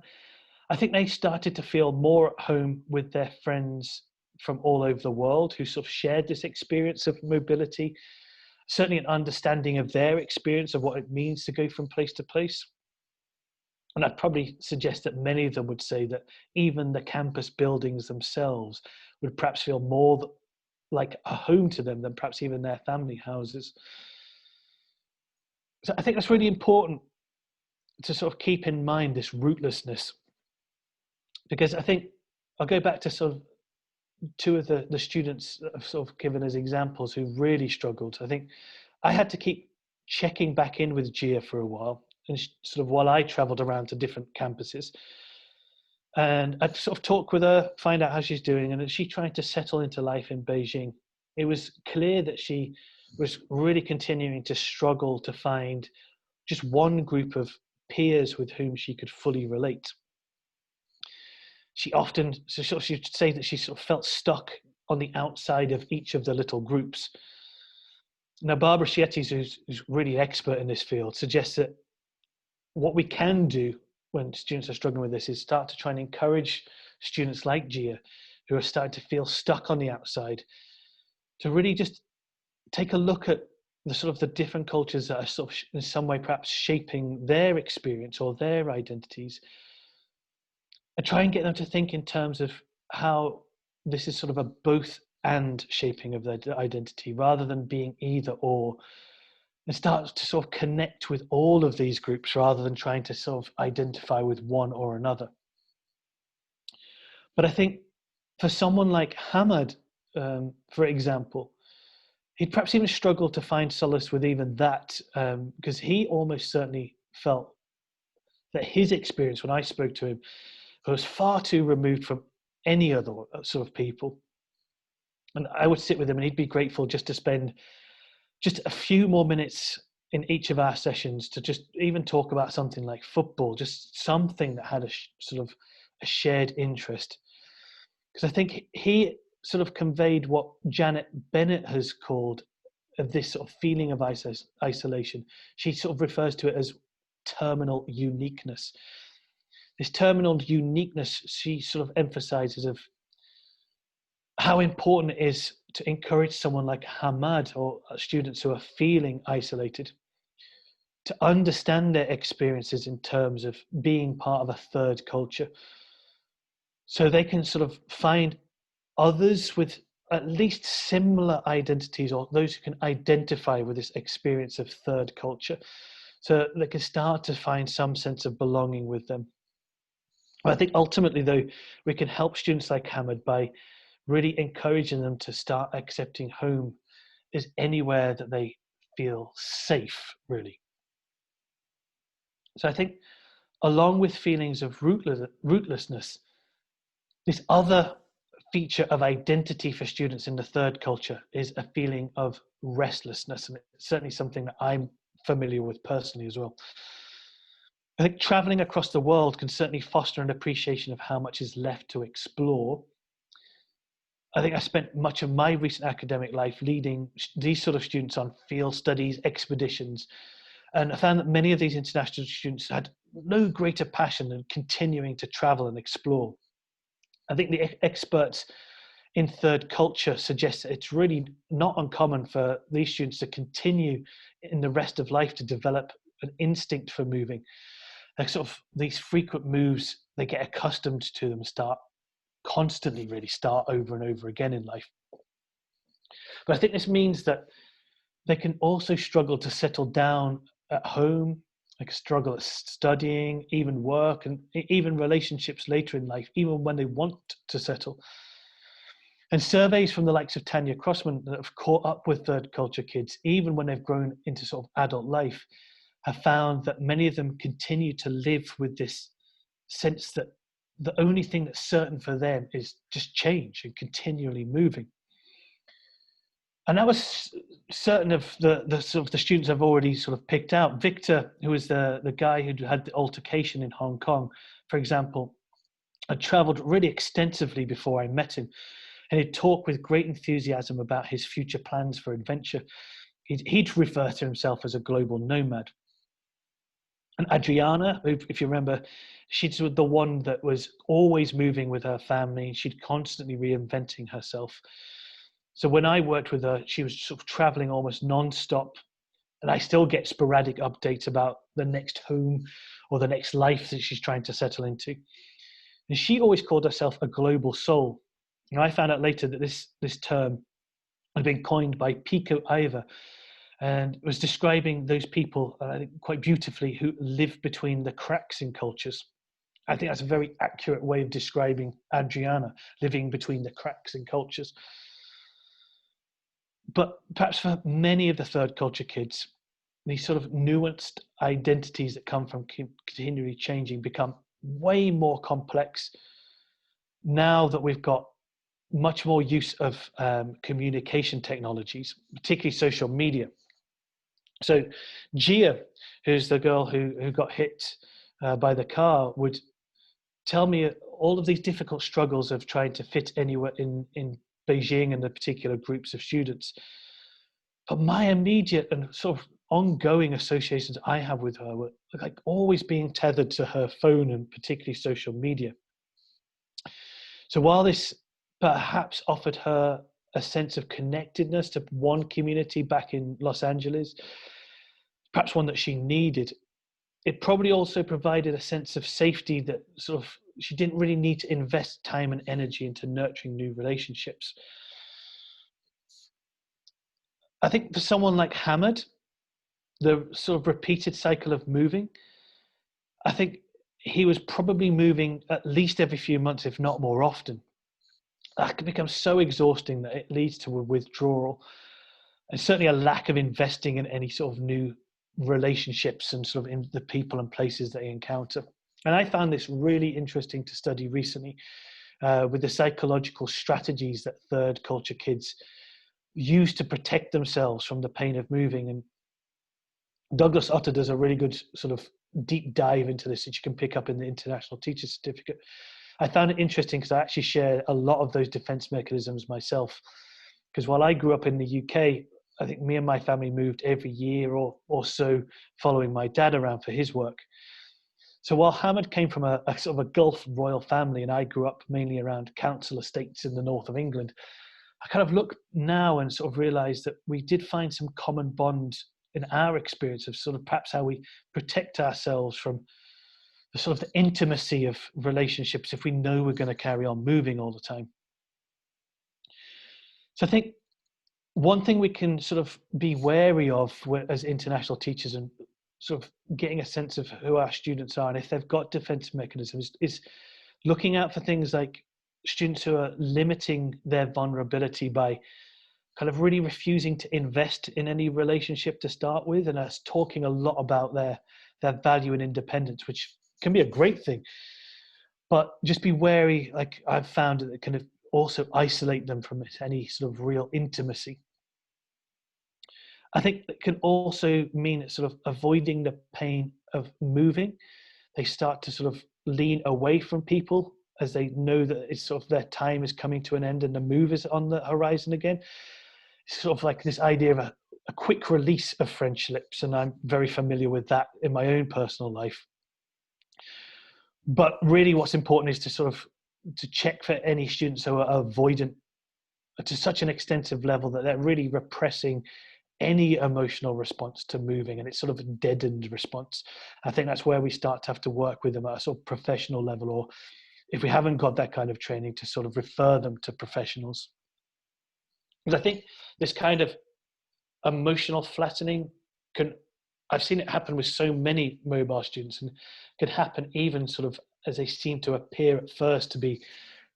I think they started to feel more at home with their friends from all over the world who sort of shared this experience of mobility, certainly an understanding of their experience of what it means to go from place to place. And I'd probably suggest that many of them would say that even the campus buildings themselves would perhaps feel more like a home to them than perhaps even their family houses. So I think that's really important to sort of keep in mind this rootlessness, because I think I'll go back to sort of 2 of the students that I've sort of given as examples who really struggled. I think I had to keep checking back in with Gia for a while, and sort of while I traveled around to different campuses, and I'd sort of talk with her, find out how she's doing, and as she tried to settle into life in Beijing, it was clear that she was really continuing to struggle to find just one group of peers with whom she could fully relate. she often, so she'd say that she sort of felt stuck on the outside of each of the little groups. Now, Barbara Schiettis, who's really expert in this field, suggests that what we can do when students are struggling with this is start to try and encourage students like Gia, who are starting to feel stuck on the outside, to really just take a look at the sort of the different cultures that are sort of in some way perhaps shaping their experience or their identities, and try and get them to think in terms of how this is sort of a both and shaping of their identity rather than being either or, and start to sort of connect with all of these groups rather than trying to sort of identify with one or another. But I think for someone like Hamad, for example, he'd perhaps even struggle to find solace with even that, because he almost certainly felt that his experience when I spoke to him was far too removed from any other sort of people. And I would sit with him and he'd be grateful just to spend just a few more minutes in each of our sessions to just even talk about something like football, just something that had a sort of a shared interest. Because I think he sort of conveyed what Janet Bennett has called this sort of feeling of isolation. She sort of refers to it as terminal uniqueness. This terminal uniqueness, she sort of emphasizes of how important it is to encourage someone like Hamad or students who are feeling isolated to understand their experiences in terms of being part of a third culture, so they can sort of find others with at least similar identities, or those who can identify with this experience of third culture, so they can start to find some sense of belonging with them. I think ultimately, though, we can help students like Hamad by really encouraging them to start accepting home is anywhere that they feel safe, really. So I think along with feelings of rootlessness, this other feature of identity for students in the third culture is a feeling of restlessness. And it's certainly something that I'm familiar with personally as well. I think traveling across the world can certainly foster an appreciation of how much is left to explore. I think I spent much of my recent academic life leading these sort of students on field studies, expeditions, and I found that many of these international students had no greater passion than continuing to travel and explore. I think the experts in third culture suggest that it's really not uncommon for these students to continue in the rest of life to develop an instinct for moving. Like sort of these frequent moves, they get accustomed to them, constantly start over and over again in life. But I think this means that they can also struggle to settle down at home, like struggle at studying, even work, and even relationships later in life, even when they want to settle. And surveys from the likes of Tanya Crossman that have caught up with third culture kids, even when they've grown into sort of adult life, have found that many of them continue to live with this sense that the only thing that's certain for them is just change and continually moving. And that was certain of the sort of the students I've already sort of picked out. Victor, who was the guy who had the altercation in Hong Kong, for example, had traveled really extensively before I met him, and he'd talk with great enthusiasm about his future plans for adventure. He'd refer to himself as a global nomad. And Adriana, if you remember, she's the one that was always moving with her family. She'd constantly reinventing herself. So when I worked with her, she was sort of traveling almost non-stop. And I still get sporadic updates about the next home or the next life that she's trying to settle into. And she always called herself a global soul. And I found out later that this term had been coined by Pico Iver, and was describing those people, I think quite beautifully, who live between the cracks in cultures. I think that's a very accurate way of describing Adriana, living between the cracks in cultures. But perhaps for many of the third culture kids, these sort of nuanced identities that come from continually changing become way more complex now that we've got much more use of communication technologies, particularly social media. So Gia, who's the girl who got hit by the car, would tell me all of these difficult struggles of trying to fit anywhere in Beijing and the particular groups of students. But my immediate and sort of ongoing associations I have with her were like always being tethered to her phone and particularly social media. So while this perhaps offered her a sense of connectedness to one community back in Los Angeles, perhaps one that she needed, it probably also provided a sense of safety that sort of she didn't really need to invest time and energy into nurturing new relationships. I think for someone like Hamad, the sort of repeated cycle of moving, I think he was probably moving at least every few months, if not more often. That can become so exhausting that it leads to a withdrawal and certainly a lack of investing in any sort of new relationships and sort of in the people and places they encounter. And I found this really interesting to study recently with the psychological strategies that third culture kids use to protect themselves from the pain of moving. And Douglas Otter does a really good sort of deep dive into this that you can pick up in the International Teacher Certificate. I found it interesting because I actually share a lot of those defense mechanisms myself. Because while I grew up in the UK, I think me and my family moved every year or so following my dad around for his work. So while Hamad came from a sort of a Gulf royal family and I grew up mainly around council estates in the north of England, I kind of look now and sort of realize that we did find some common bonds in our experience of sort of perhaps how we protect ourselves from the sort of the intimacy of relationships if we know we're going to carry on moving all the time. So I think one thing we can sort of be wary of as international teachers and sort of getting a sense of who our students are and if they've got defense mechanisms is looking out for things like students who are limiting their vulnerability by kind of really refusing to invest in any relationship to start with, and us talking a lot about their value and independence, which can be a great thing. But just be wary, like I've found, that it can also isolate them from any sort of real intimacy. I think it can also mean sort of avoiding the pain of moving. They start to sort of lean away from people as they know that it's sort of their time is coming to an end and the move is on the horizon again. It's sort of like this idea of a quick release of friendships, and I'm very familiar with that in my own personal life. But really what's important is to sort of to check for any students who are avoidant to such an extensive level that they're really repressing any emotional response to moving, and it's sort of a deadened response. I think that's where we start to have to work with them at a sort of professional level, or if we haven't got that kind of training, to sort of refer them to professionals. Because I think this kind of emotional flattening I've seen it happen with so many mobile students, and can happen even sort of as they seem to appear at first to be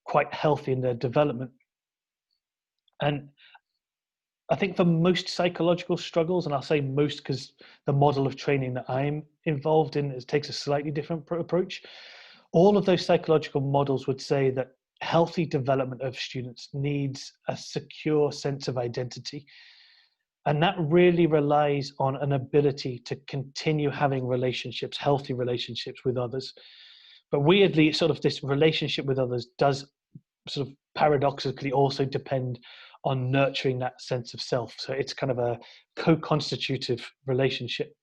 quite healthy in their development. And I think for most psychological struggles, and I'll say most because the model of training that I'm involved in takes a slightly different approach, all of those psychological models would say that healthy development of students needs a secure sense of identity. And that really relies on an ability to continue having relationships, healthy relationships with others. But weirdly, sort of this relationship with others does sort of paradoxically also depend on nurturing that sense of self. So it's kind of a co-constitutive relationship.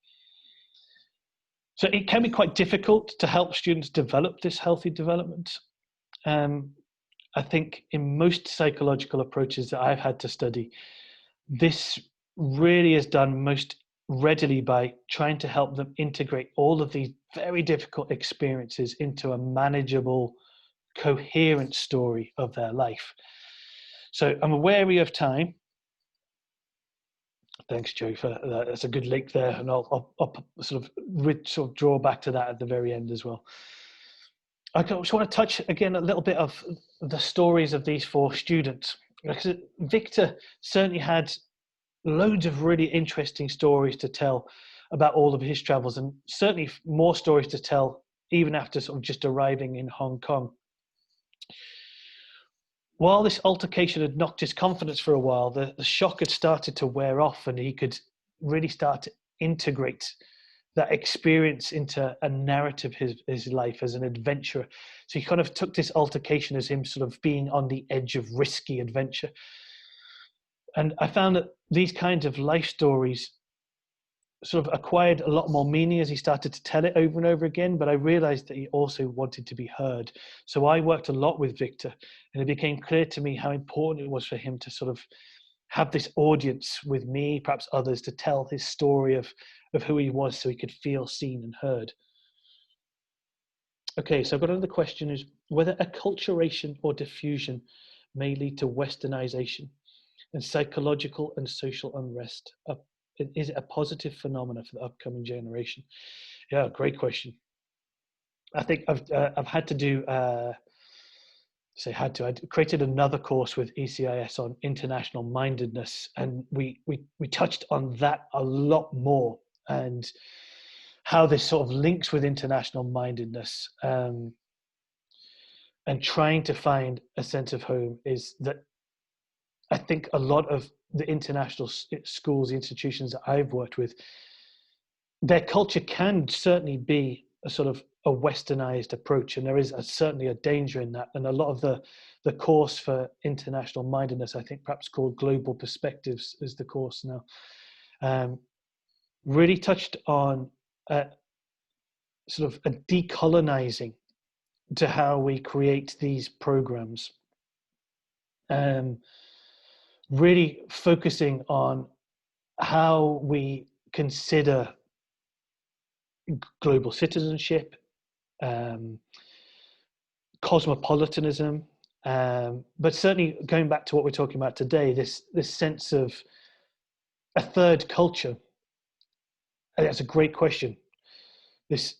So it can be quite difficult to help students develop this healthy development. I think in most psychological approaches that I've had to study, this really is done most readily by trying to help them integrate all of these very difficult experiences into a manageable, coherent story of their life. So I'm wary of time. Thanks, Joe, for that. That's a good link there, and I'll sort of draw back to that at the very end as well. I just want to touch again a little bit of the stories of these four students, because Victor certainly had loads of really interesting stories to tell about all of his travels, and certainly more stories to tell even after sort of just arriving in Hong Kong. While this altercation had knocked his confidence for a while, the shock had started to wear off, and he could really start to integrate that experience into a narrative, his life as an adventurer. So he kind of took this altercation as him sort of being on the edge of risky adventure. And I found that these kinds of life stories sort of acquired a lot more meaning as he started to tell it over and over again, but I realized that he also wanted to be heard. So I worked a lot with Victor, and it became clear to me how important it was for him to sort of have this audience with me, perhaps others, to tell his story of who he was so he could feel seen and heard. Okay, so I've got another question, is whether acculturation or diffusion may lead to westernization and psychological and social unrest. Is it a positive phenomenon for the upcoming generation? Yeah, great question. I think I've had to do I created another course with ECIS on international mindedness, and we touched on that a lot more, and how this sort of links with international mindedness, and trying to find a sense of home. Is that I think a lot of the international schools, the institutions that I've worked with, their culture can certainly be a sort of a westernized approach, and there is certainly a danger in that. And a lot of the course for international mindedness, I think perhaps called Global Perspectives is the course now, really touched on sort of a decolonizing to how we create these programs, really focusing on how we consider global citizenship, cosmopolitanism, but certainly going back to what we're talking about today, this sense of a third culture. And that's a great question. This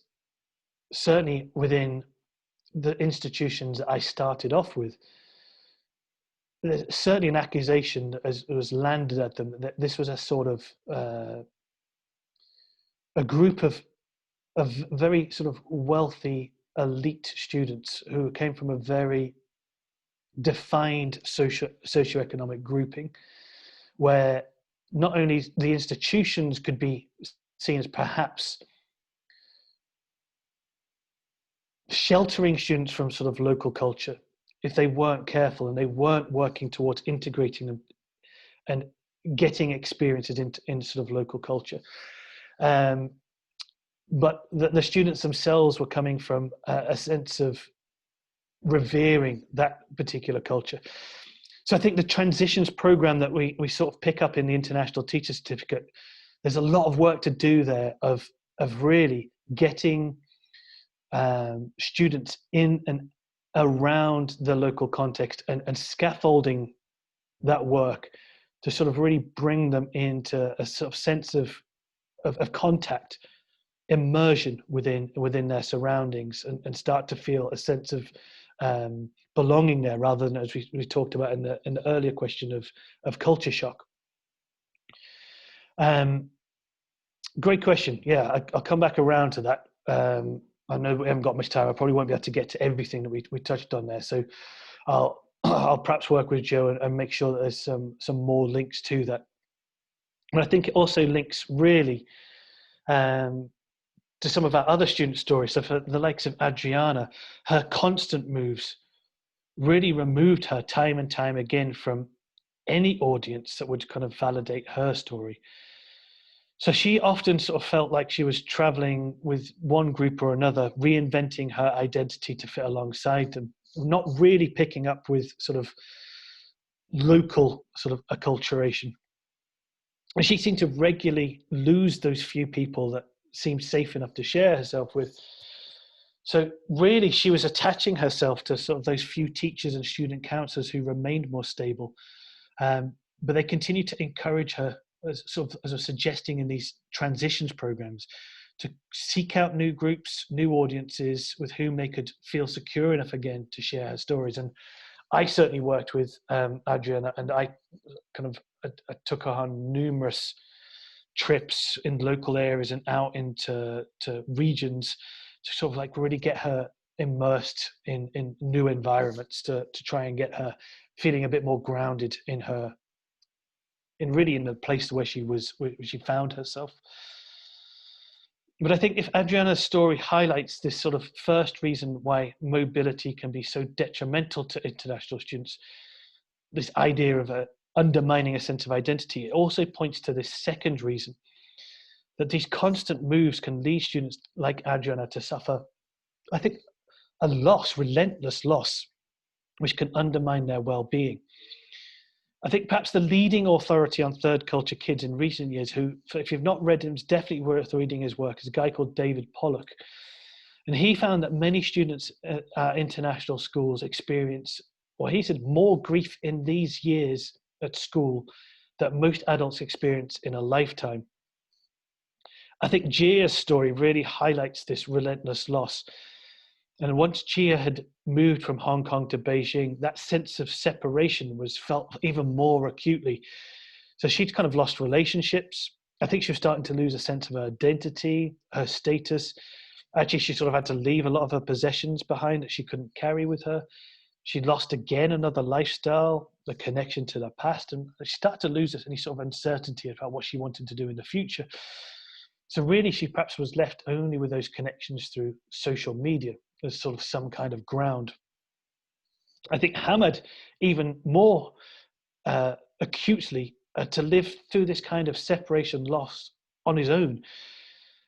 certainly within the institutions that I started off with, there's certainly an accusation that was landed at them that this was a sort of a group of very sort of wealthy elite students who came from a very defined socioeconomic grouping, where not only the institutions could be seen as perhaps sheltering students from sort of local culture if they weren't careful and they weren't working towards integrating them and getting experiences in sort of local culture. But the students themselves were coming from a sense of revering that particular culture. So I think the transitions program that we sort of pick up in the International Teacher Certificate, there's a lot of work to do there of really getting students in and around the local context and scaffolding that work to sort of really bring them into a sort of sense of contact, immersion within their surroundings, and start to feel a sense of belonging there, rather than, as we talked about in the earlier question, of culture shock. Great question. Yeah, I'll come back around to that. I know we haven't got much time. I probably won't be able to get to everything that we touched on there. So I'll perhaps work with Joe and make sure that there's some more links to that. And I think it also links really to some of our other student stories. So for the likes of Adriana, her constant moves really removed her time and time again from any audience that would kind of validate her story. So she often sort of felt like she was traveling with one group or another, reinventing her identity to fit alongside them, not really picking up with sort of local sort of acculturation. And she seemed to regularly lose those few people that seemed safe enough to share herself with. So really she was attaching herself to sort of those few teachers and student counselors who remained more stable. But they continued to encourage her, as I was suggesting in these transitions programs, to seek out new groups, new audiences with whom they could feel secure enough again to share her stories. And I certainly worked with Adriana, and I took her on numerous trips in local areas and out into regions to sort of like really get her immersed in new environments to try and get her feeling a bit more grounded in the place where she found herself. But I think if Adriana's story highlights this sort of first reason why mobility can be so detrimental to international students, this idea of undermining a sense of identity, it also points to this second reason, that these constant moves can lead students like Adriana to suffer, I think, a loss, relentless loss, which can undermine their well-being. I think perhaps the leading authority on third culture kids in recent years, who, if you've not read him, it's definitely worth reading his work, is a guy called David Pollock. And he found that many students at international schools experience, or he said, more grief in these years at school that most adults experience in a lifetime. I think Gia's story really highlights this relentless loss. And once Gia had moved from Hong Kong to Beijing, that sense of separation was felt even more acutely. So she'd kind of lost relationships. I think she was starting to lose a sense of her identity, her status. Actually, she sort of had to leave a lot of her possessions behind that she couldn't carry with her. She lost again another lifestyle, the connection to the past, and she started to lose any sort of uncertainty about what she wanted to do in the future. So really, she perhaps was left only with those connections through social media as sort of some kind of ground. I think Hamad, even more acutely, to live through this kind of separation loss on his own.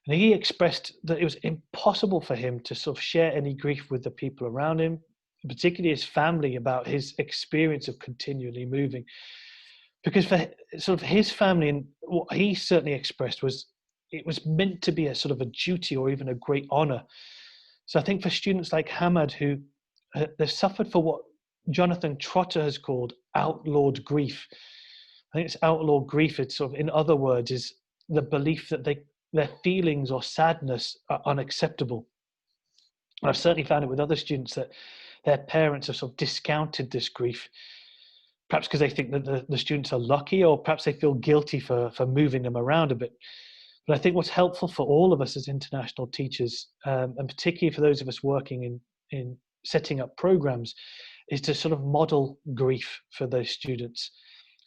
And he expressed that it was impossible for him to sort of share any grief with the people around him, particularly his family, about his experience of continually moving. Because for sort of his family, and what he certainly expressed was, it was meant to be a sort of a duty or even a great honor. So I think for students like Hamad, who they've suffered for what Jonathan Trotter has called outlawed grief. I think it's outlawed grief. It's sort of, in other words, is the belief that their feelings or sadness are unacceptable. And I've certainly found it with other students that their parents have sort of discounted this grief, perhaps because they think that the students are lucky, or perhaps they feel guilty for moving them around a bit. But I think what's helpful for all of us as international teachers, and particularly for those of us working in setting up programs, is to sort of model grief for those students.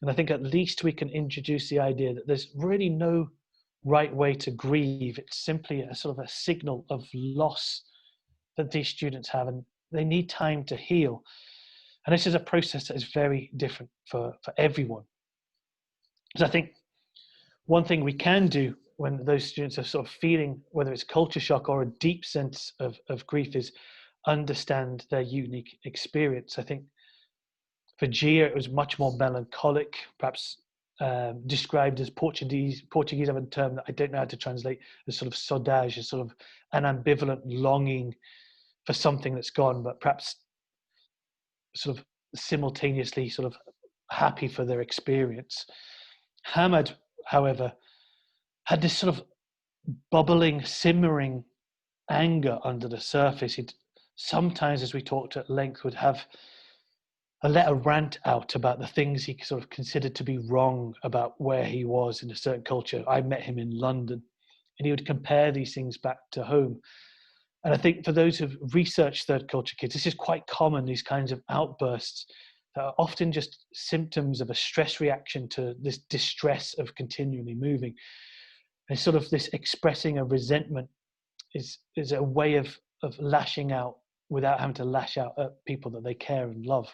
And I think at least we can introduce the idea that there's really no right way to grieve. It's simply a sort of a signal of loss that these students have, and they need time to heal. And this is a process that is very different for everyone. So I think one thing we can do when those students are sort of feeling, whether it's culture shock or a deep sense of grief, is understand their unique experience. I think for Gia, it was much more melancholic, perhaps described as Portuguese. I have a term that I don't know how to translate, as sort of saudade, as sort of an ambivalent longing for something that's gone, but perhaps sort of simultaneously sort of happy for their experience. Hamad, however, had this sort of bubbling, simmering anger under the surface. He'd sometimes, as we talked at length, would have let a rant out about the things he sort of considered to be wrong about where he was in a certain culture. I met him in London, and he would compare these things back to home. And I think for those who've researched third culture kids, this is quite common, these kinds of outbursts that are often just symptoms of a stress reaction to this distress of continually moving. And sort of this expressing a resentment is a way of lashing out without having to lash out at people that they care and love.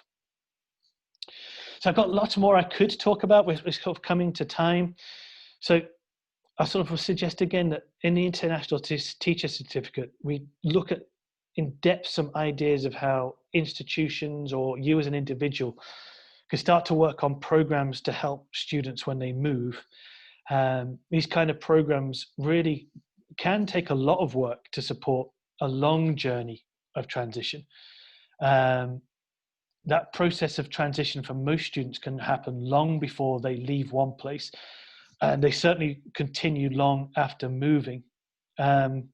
So I've got lots more I could talk about. We're sort of coming to time. So I sort of would suggest again that in the International Teacher Certificate, we look at in depth some ideas of how institutions or you as an individual can start to work on programs to help students when they move. These kind of programs really can take a lot of work to support a long journey of transition. That process of transition for most students can happen long before they leave one place, and they certainly continue long after moving. I'd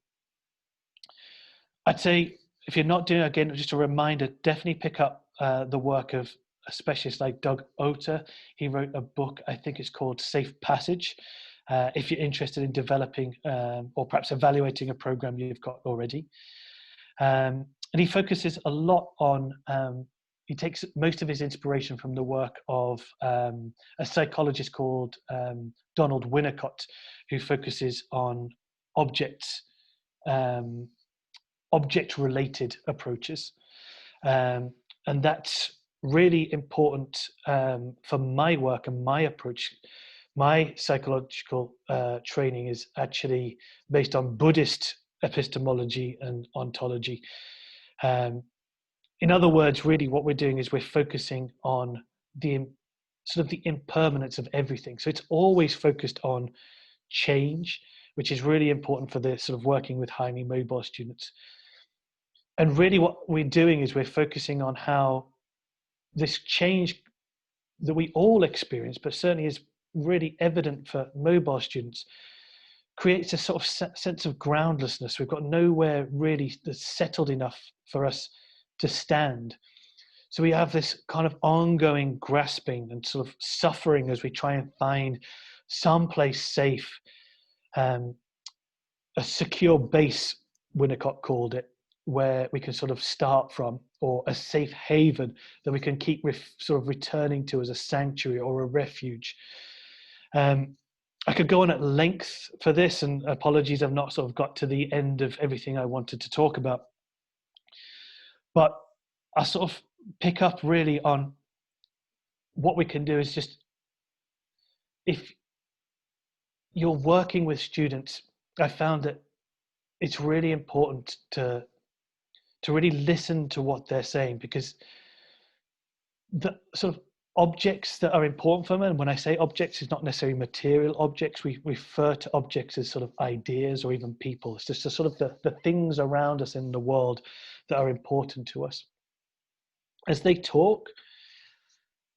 say if you're not doing it, again, just a reminder, definitely pick up the work of a specialist like Doug Otter. He wrote a book, I think it's called Safe Passage, if you're interested in developing or perhaps evaluating a program you've got already. And he focuses a lot on, he takes most of his inspiration from the work of a psychologist called Donald Winnicott, who focuses on objects object-related approaches. And that's really important for my work and my approach. My psychological training is actually based on Buddhist epistemology and ontology. In other words, really what we're doing is we're focusing on the sort of the impermanence of everything. So it's always focused on change, which is really important for the sort of working with highly mobile students. And really what we're doing is we're focusing on how this change that we all experience, but certainly is really evident for mobile students, creates a sort of sense of groundlessness. We've got nowhere really that's settled enough for us to stand. So we have this kind of ongoing grasping and sort of suffering as we try and find someplace safe, a secure base, Winnicott called it, where we can sort of start from, or a safe haven that we can keep sort of returning to as a sanctuary or a refuge. I could go on at length for this, and apologies, I've not sort of got to the end of everything I wanted to talk about. But I sort of pick up really on what we can do is just, if you're working with students, I found that it's really important to really listen to what they're saying, because the sort of objects that are important for them, and when I say objects, it's not necessarily material objects. We refer to objects as sort of ideas or even people. It's just the sort of the things around us in the world that are important to us. As they talk,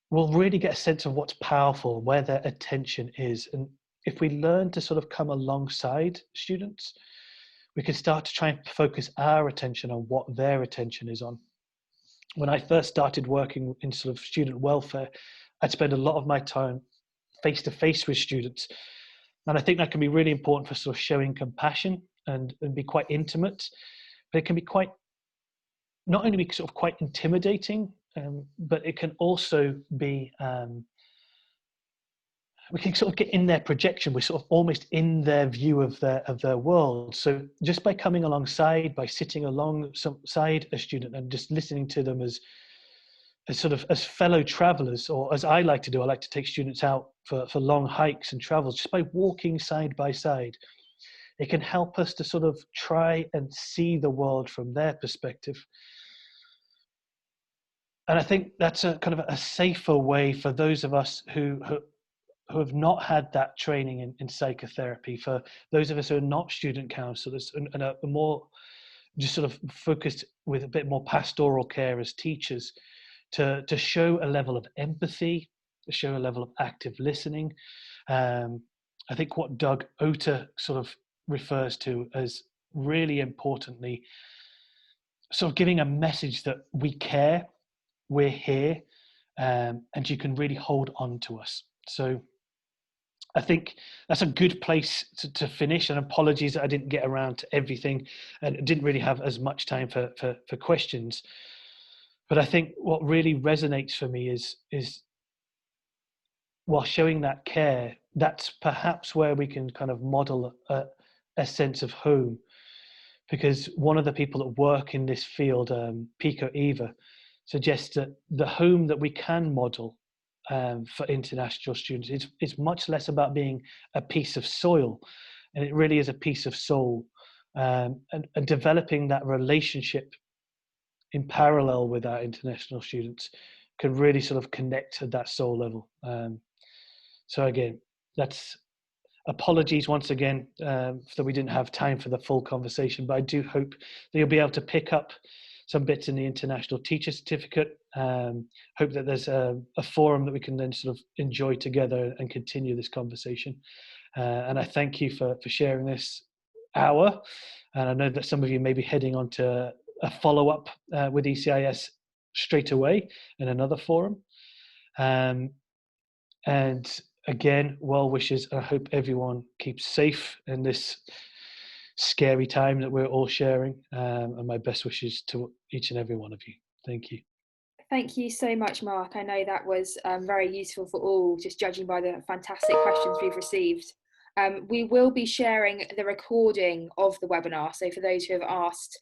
we'll really get a sense of what's powerful, where their attention is. And if we learn to sort of come alongside students, we can start to try and focus our attention on what their attention is on. When I first started working in sort of student welfare, I'd spend a lot of my time face to face with students. And I think that can be really important for sort of showing compassion and be quite intimate, but it can be quite, not only be sort of quite intimidating, but it can also be, we can sort of get in their projection. We're sort of almost in their view of their world. So just by coming alongside, by sitting alongside a student and just listening to them as sort of as fellow travelers, or as I like to do, I like to take students out for long hikes and travels, just by walking side by side. It can help us to sort of try and see the world from their perspective. And I think that's a kind of a safer way for those of us who have not had that training in psychotherapy, for those of us who are not student counselors and are more just sort of focused with a bit more pastoral care as teachers, to show a level of empathy, to show a level of active listening. I think what Doug Otter sort of refers to as, really importantly, sort of giving a message that we care, we're here, and you can really hold on to us. So I think that's a good place to finish, and apologies that I didn't get around to everything and didn't really have as much time for questions. But I think what really resonates for me is while showing that care, that's perhaps where we can kind of model a sense of home. Because one of the people that work in this field, Pico Eva, suggests that the home that we can model for international students, it's much less about being a piece of soil, and it really is a piece of soul, and developing that relationship in parallel with our international students can really sort of connect at that soul level. So again, that's, apologies once again that we didn't have time for the full conversation, but I do hope that you'll be able to pick up some bits in the International Teacher Certificate. Hope that there's a forum that we can then sort of enjoy together and continue this conversation. And I thank you for sharing this hour. And I know that some of you may be heading on to a follow-up with ECIS straight away in another forum. And again, well wishes. I hope everyone keeps safe in this scary time that we're all sharing, and my best wishes to each and every one of you. Thank you. Thank you so much, Mark. I know that was very useful for all, just judging by the fantastic questions we've received. We will be sharing the recording of the webinar. So for those who have asked,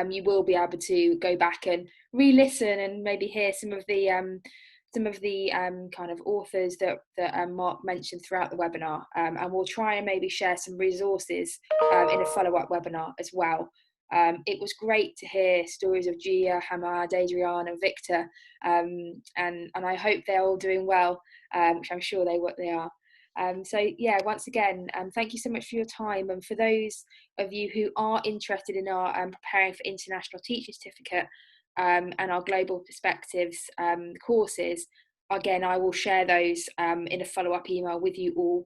you will be able to go back and re-listen and maybe hear some of the kind of authors that Mark mentioned throughout the webinar. And we'll try and maybe share some resources in a follow-up webinar as well. It was great to hear stories of Gia, Hamad, Adriana, Victor, and I hope they're all doing well, which I'm sure they are. So yeah, once again, thank you so much for your time. And for those of you who are interested in our preparing for International Teaching Certificate and our Global Perspectives courses, again, I will share those in a follow-up email with you all.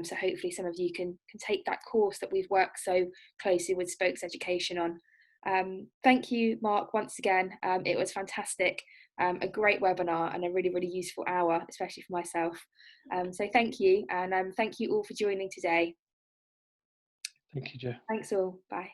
So hopefully some of you can take that course that we've worked so closely with Spokes Education on. Thank you, Mark, once again. It was fantastic. A great webinar and a really, really useful hour, especially for myself. So thank you, and thank you all for joining today. Thank you, Jo. Thanks all. Bye.